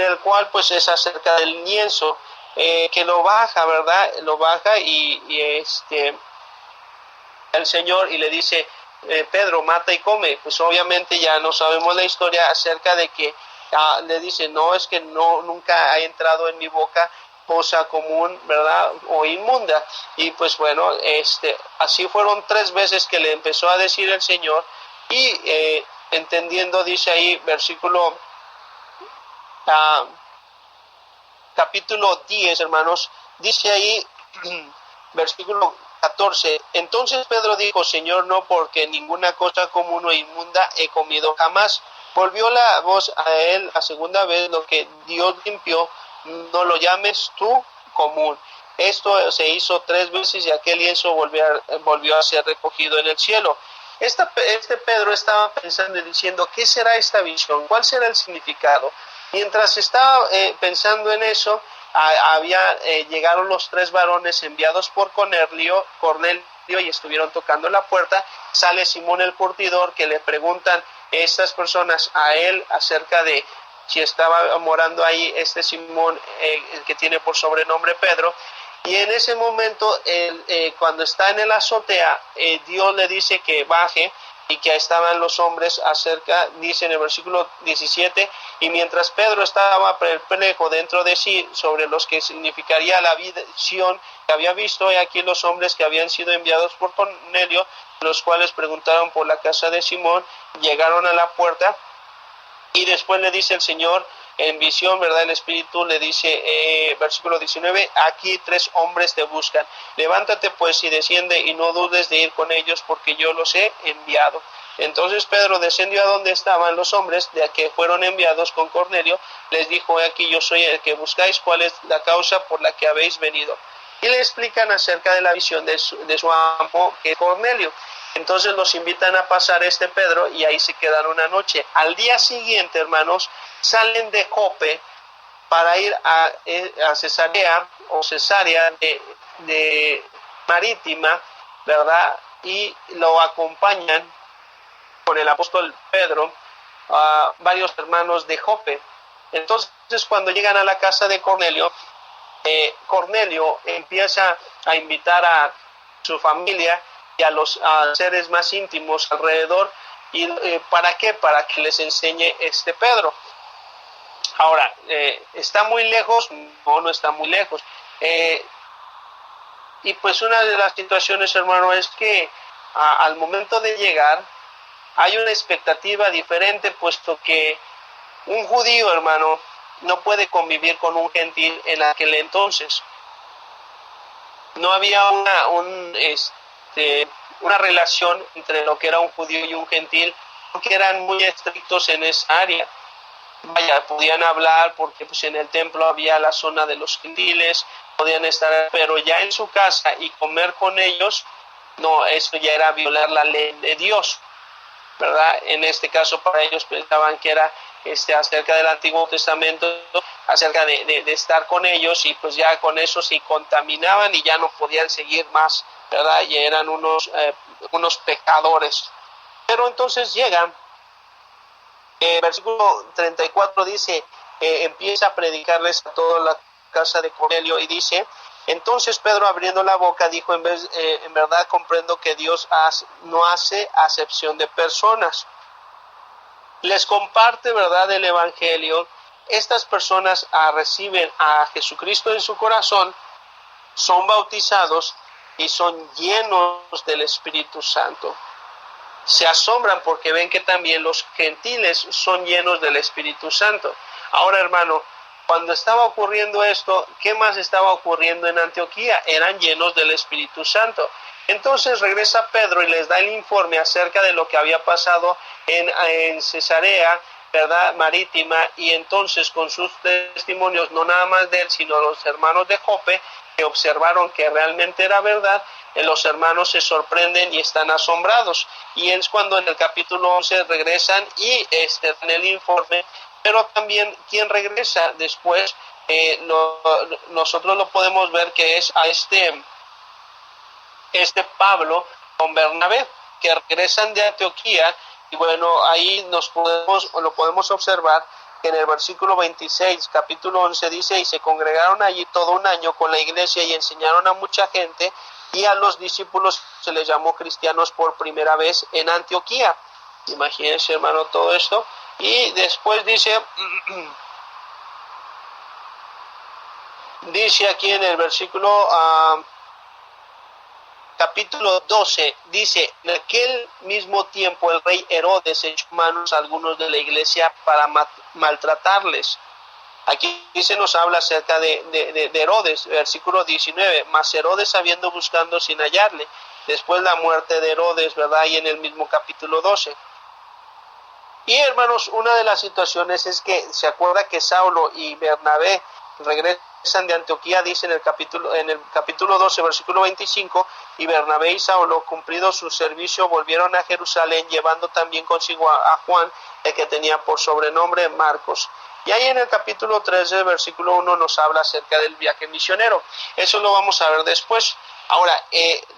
en el cual pues es acerca del lienzo, que lo baja, ¿verdad? Lo baja y el Señor y le dice, Pedro, mata y come. Pues obviamente ya no sabemos la historia acerca de que le dice, no, es que no, nunca ha entrado en mi boca cosa común, ¿verdad? O inmunda. Y pues bueno, así fueron 3 veces que le empezó a decir el Señor y entendiendo, dice ahí, versículo capítulo 10, hermanos, dice ahí, versículo 14, entonces Pedro dijo, Señor, no, porque ninguna cosa común o inmunda he comido jamás. Volvió la voz a él la segunda vez, lo que Dios limpió, no lo llames tú común. Esto se hizo 3 veces y aquel lienzo volvió a ser recogido en el cielo. Este Pedro estaba pensando y diciendo, ¿qué será esta visión? ¿Cuál será el significado? Mientras estaba pensando en eso, llegaron los 3 varones enviados por Cornelio y estuvieron tocando la puerta. Sale Simón el curtidor, que le preguntan estas personas a él acerca de si estaba morando ahí Simón, el que tiene por sobrenombre Pedro. Y en ese momento, cuando está en el azotea, Dios le dice que baje y que estaban los hombres acerca, dice en el versículo 17, y mientras Pedro estaba perplejo dentro de sí sobre los que significaría la visión que había visto, y aquí los hombres que habían sido enviados por Cornelio, los cuales preguntaron por la casa de Simón, llegaron a la puerta, y después le dice el Señor, en visión, ¿verdad? El Espíritu le dice, versículo 19, aquí 3 hombres te buscan. Levántate pues y desciende y no dudes de ir con ellos porque yo los he enviado. Entonces Pedro descendió a donde estaban los hombres de que fueron enviados con Cornelio. Les dijo, aquí yo soy el que buscáis, ¿cuál es la causa por la que habéis venido? Y le explican acerca de la visión de su amo, que es Cornelio. Entonces los invitan a pasar Pedro y ahí se quedan una noche. Al día siguiente, hermanos, salen de Jope para ir a Cesarea o Cesarea de Marítima, ¿verdad? Y lo acompañan con el apóstol Pedro a varios hermanos de Jope. Entonces cuando llegan a la casa de Cornelio, Cornelio empieza a invitar a su familia y a los seres más íntimos alrededor. ¿Y para qué? Para que les enseñe Pedro. Ahora, ¿está muy lejos? No, no está muy lejos. Y pues una de las situaciones, hermano, es que al momento de llegar hay una expectativa diferente, puesto que un judío, hermano, no puede convivir con un gentil en aquel entonces. No había una relación entre lo que era un judío y un gentil, porque eran muy estrictos en esa área. Vaya, podían hablar porque pues en el templo había la zona de los gentiles, podían estar, pero ya en su casa y comer con ellos, no, eso ya era violar la ley de Dios, ¿verdad? En este caso para ellos pensaban que era acerca del Antiguo Testamento, acerca de estar con ellos, y pues ya con eso se contaminaban y ya no podían seguir más, ¿verdad? Y eran unos pecadores. Pero entonces llegan, versículo 34 dice, empieza a predicarles a toda la casa de Cornelio y dice, entonces Pedro abriendo la boca dijo, en verdad comprendo que Dios no hace acepción de personas. Les comparte, ¿verdad?, el Evangelio. Estas personas reciben a Jesucristo en su corazón, son bautizados y son llenos del Espíritu Santo. Se asombran porque ven que también los gentiles son llenos del Espíritu Santo. Ahora, hermano, cuando estaba ocurriendo esto, ¿qué más estaba ocurriendo en Antioquía? Eran llenos del Espíritu Santo. Entonces regresa Pedro y les da el informe acerca de lo que había pasado en Cesarea, ¿verdad?, Marítima, y entonces con sus testimonios, no nada más de él, sino los hermanos de Jope, que observaron que realmente era verdad, los hermanos se sorprenden y están asombrados. Y es cuando en el capítulo 11 regresan y dan el informe, pero también quien regresa después, nosotros lo podemos ver que es a Pablo con Bernabé, que regresan de Antioquía, y bueno, ahí lo podemos observar que en el versículo 26, capítulo 11 dice, y se congregaron allí todo un año con la iglesia y enseñaron a mucha gente, y a los discípulos se les llamó cristianos por primera vez en Antioquía. Imagínense, hermano, todo esto. Y después dice, dice aquí en el versículo capítulo 12, dice, en aquel mismo tiempo el rey Herodes echó manos a algunos de la iglesia para maltratarles. Aquí se nos habla acerca de Herodes, versículo 19, mas Herodes habiendo buscando sin hallarle, después la muerte de Herodes, ¿verdad? Y en el mismo capítulo 12. Y hermanos, una de las situaciones es que se acuerda que Saulo y Bernabé regresan de Antioquía, dice en el capítulo 12, versículo 25, y Bernabé y Saulo, cumplido su servicio, volvieron a Jerusalén, llevando también consigo a Juan, el que tenía por sobrenombre Marcos. Y ahí en el capítulo 13, versículo 1, nos habla acerca del viaje misionero. Eso lo vamos a ver después. Ahora,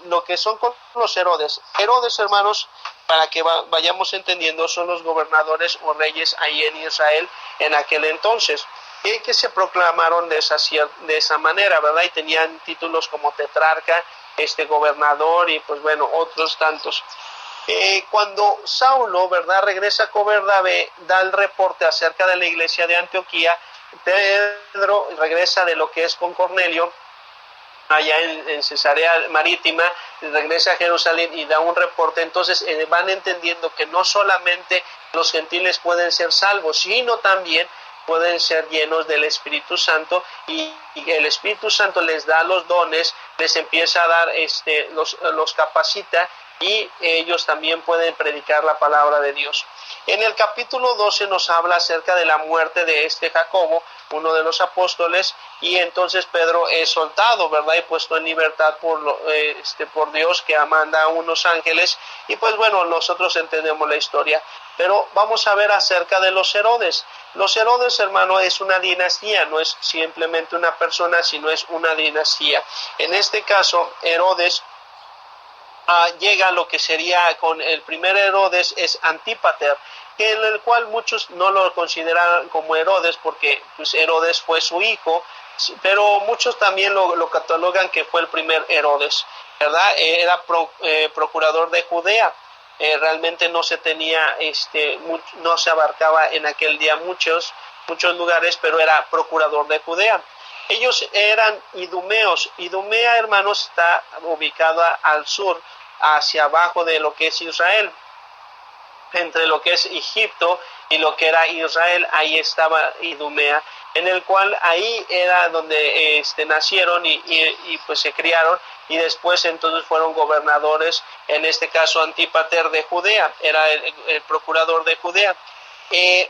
lo que son con los Herodes. Herodes, hermanos, para que vayamos entendiendo, son los gobernadores o reyes ahí en Israel en aquel entonces, que se proclamaron de esa manera, ¿verdad? Y tenían títulos como tetrarca, gobernador y pues bueno, otros tantos. Cuando Saulo, ¿verdad?, regresa con Bernabé, da el reporte acerca de la iglesia de Antioquía. Pedro regresa de lo que es con Cornelio, allá en Cesarea Marítima, regresa a Jerusalén y da un reporte. Entonces van entendiendo que no solamente los gentiles pueden ser salvos, sino también pueden ser llenos del Espíritu Santo, y el Espíritu Santo les da los dones, les empieza a dar, los capacita, y ellos también pueden predicar la palabra de Dios. En el capítulo 12 nos habla acerca de la muerte de Jacobo, uno de los apóstoles, y entonces Pedro es soltado, ¿verdad? Y puesto en libertad por Dios, que manda a unos ángeles, y pues bueno, nosotros entendemos la historia. Pero vamos a ver acerca de los Herodes. Los Herodes, hermano, es una dinastía, no es simplemente una persona, sino es una dinastía. En este caso, Herodes llega a lo que sería con el primer Herodes, es Antípater, en el cual muchos no lo consideran como Herodes porque pues, Herodes fue su hijo, pero muchos también lo catalogan que fue el primer Herodes, ¿verdad? Era procurador de Judea. Realmente no se tenía, no se abarcaba en aquel día muchos lugares, pero era procurador de Judea. Ellos eran idumeos. Idumea, hermanos, está ubicada al sur, hacia abajo de lo que es Israel, entre lo que es Egipto y lo que era Israel. Ahí estaba Idumea, en el cual ahí era donde nacieron y pues se criaron, y después entonces fueron gobernadores. En este caso Antípater de Judea era el procurador de Judea.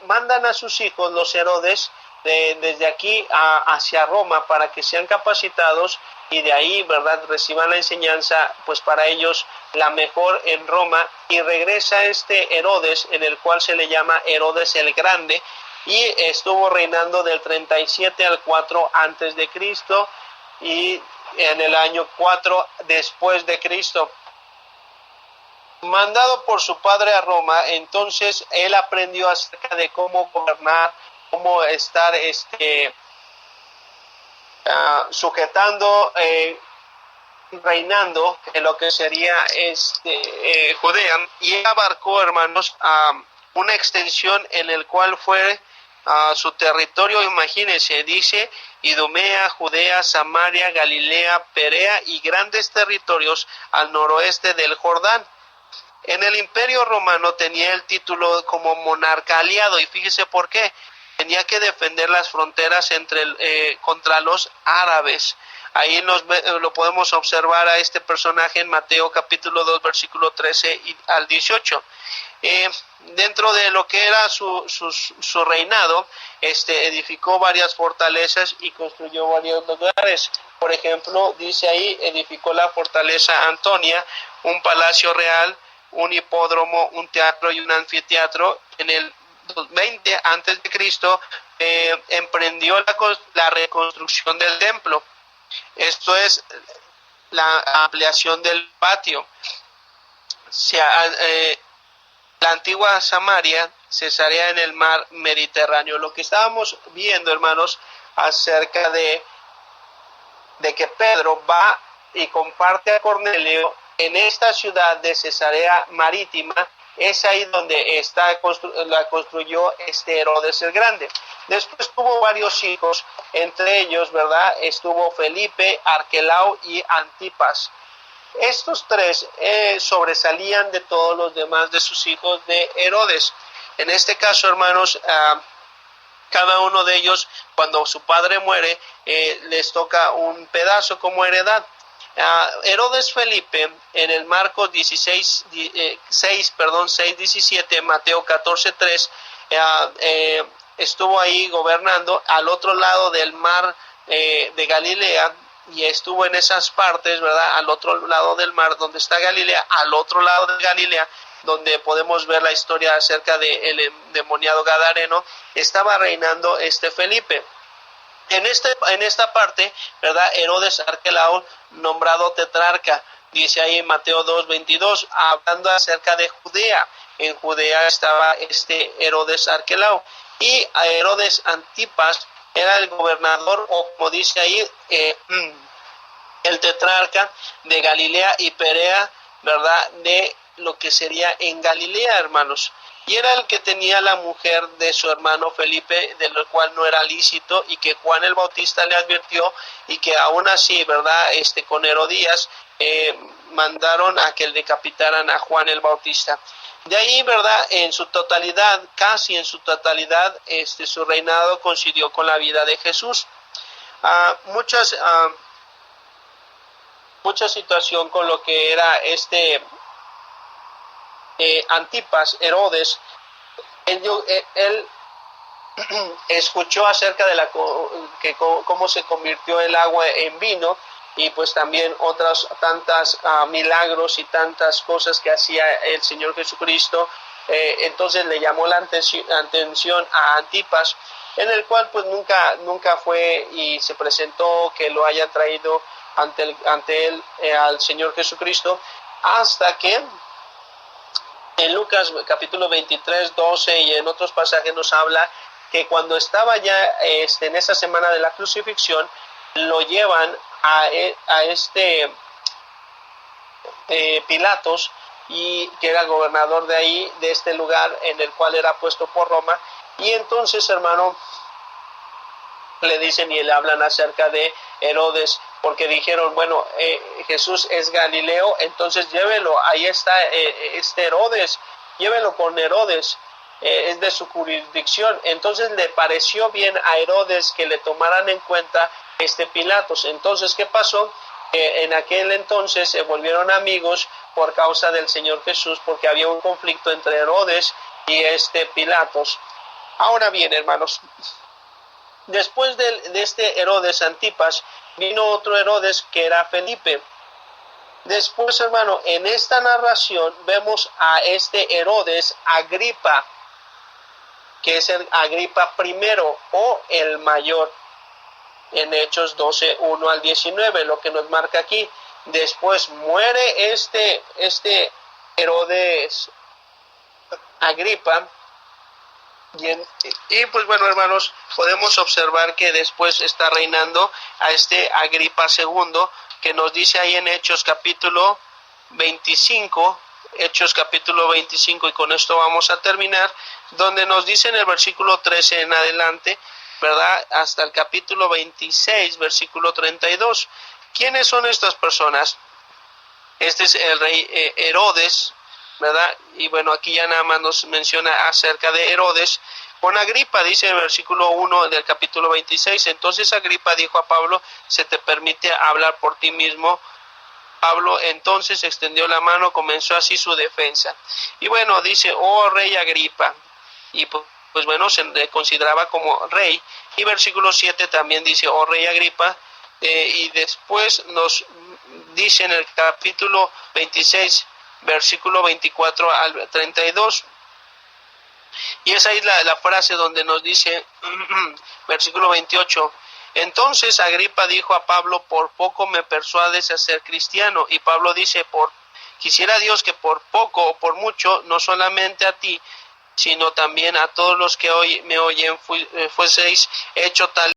Mandan a sus hijos, los Herodes, desde aquí hacia Roma, para que sean capacitados, y de ahí, ¿verdad?, reciban la enseñanza, pues para ellos la mejor en Roma. Y regresa Herodes, en el cual se le llama Herodes el Grande, y estuvo reinando del 37 al 4 antes de Cristo, y en el año 4 después de Cristo. Mandado por su padre a Roma, entonces él aprendió acerca de cómo gobernar, cómo estar sujetando, reinando en lo que sería Judea, y abarcó, hermanos, una extensión en el cual fue su territorio. Imagínense, dice Idumea, Judea, Samaria, Galilea, Perea y grandes territorios al noroeste del Jordán. En el Imperio Romano tenía el título como monarca aliado, y fíjese por qué. Tenía que defender las fronteras contra los árabes. Ahí lo podemos observar a este personaje en Mateo capítulo 2, versículo 13 al 18. Dentro de lo que era su reinado, edificó varias fortalezas y construyó varios lugares. Por ejemplo, dice ahí, edificó la fortaleza Antonia, un palacio real, un hipódromo, un teatro y un anfiteatro. En el 20 antes de Cristo emprendió la reconstrucción del templo. Esto es la ampliación del patio. La antigua Samaria Cesarea en el mar Mediterráneo. Lo que estábamos viendo, hermanos, acerca de que Pedro va y comparte a Cornelio en esta ciudad de Cesarea Marítima, es ahí donde la construyó Herodes el Grande. Después tuvo varios hijos, entre ellos, ¿verdad?, estuvo Felipe, Arquelao y Antipas. Estos tres sobresalían de todos los demás de sus hijos de Herodes. En este caso, hermanos, cada uno de ellos, cuando su padre muere, les toca un pedazo como heredad. Herodes Felipe, en el Marcos 6:17, Mateo 14:3, estuvo ahí gobernando al otro lado del mar de Galilea, y estuvo en esas partes, ¿verdad?, al otro lado del mar donde está Galilea, al otro lado de Galilea, donde podemos ver la historia acerca del endemoniado gadareno, estaba reinando Felipe. En esta parte, ¿verdad?, Herodes Arquelao, nombrado tetrarca, dice ahí en Mateo 2:22, hablando acerca de Judea. En Judea estaba Herodes Arquelao, y a Herodes Antipas era el gobernador, o como dice ahí, el tetrarca de Galilea y Perea, ¿verdad?, de lo que sería en Galilea, hermanos. Y era el que tenía la mujer de su hermano Felipe, de lo cual no era lícito, y que Juan el Bautista le advirtió, y que aún así, ¿verdad?, con Herodías mandaron a que decapitaran a Juan el Bautista. De ahí, ¿verdad?, en su totalidad, casi en su totalidad, su reinado coincidió con la vida de Jesús. Mucha situación con lo que era Antipas, Herodes. Él escuchó acerca de cómo se convirtió el agua en vino, y pues también otras tantas milagros y tantas cosas que hacía el Señor Jesucristo. Entonces le llamó la atención a Antipas, en el cual pues nunca fue y se presentó que lo haya traído ante él al Señor Jesucristo, hasta que en Lucas capítulo 23, 12 y en otros pasajes nos habla que cuando estaba ya en esa semana de la crucifixión, lo llevan a Pilatos, y que era el gobernador de ahí, de este lugar en el cual era puesto por Roma. Y entonces, hermano, le dicen y le hablan acerca de Herodes, porque dijeron, bueno, Jesús es Galileo, entonces llévelo, ahí está Herodes, llévelo con Herodes, es de su jurisdicción. Entonces le pareció bien a Herodes que le tomaran en cuenta Pilatos. Entonces, ¿qué pasó? En aquel entonces se volvieron amigos por causa del Señor Jesús, porque había un conflicto entre Herodes y Pilatos. Ahora bien, hermanos, después de Herodes Antipas, vino otro Herodes que era Felipe. Después, hermano, en esta narración vemos a Herodes Agripa, que es el Agripa primero o el mayor, en Hechos 12, 1 al 19, lo que nos marca aquí. Después muere Herodes Agripa, y pues bueno, hermanos, podemos observar que después está reinando a Agripa II, que nos dice ahí en Hechos capítulo 25, y con esto vamos a terminar, donde nos dice en el versículo 13 en adelante, ¿verdad?, hasta el capítulo 26, versículo 32. ¿Quiénes son estas personas? Este es el rey Herodes, ¿verdad? Y bueno, aquí ya nada más nos menciona acerca de Herodes. Con Agripa, dice en el versículo 1 del capítulo 26, entonces Agripa dijo a Pablo, ¿se te permite hablar por ti mismo? Pablo entonces extendió la mano, comenzó así su defensa. Y bueno, dice, oh rey Agripa, y pues bueno, se le consideraba como rey. Y versículo 7 también dice, oh rey Agripa, y después nos dice en el capítulo 26, versículo 24 al 32, y esa es la frase donde nos dice, versículo 28, entonces Agripa dijo a Pablo, por poco me persuades a ser cristiano. Y Pablo dice, quisiera Dios que por poco o por mucho, no solamente a ti, sino también a todos los que hoy me oyen fueseis hecho tal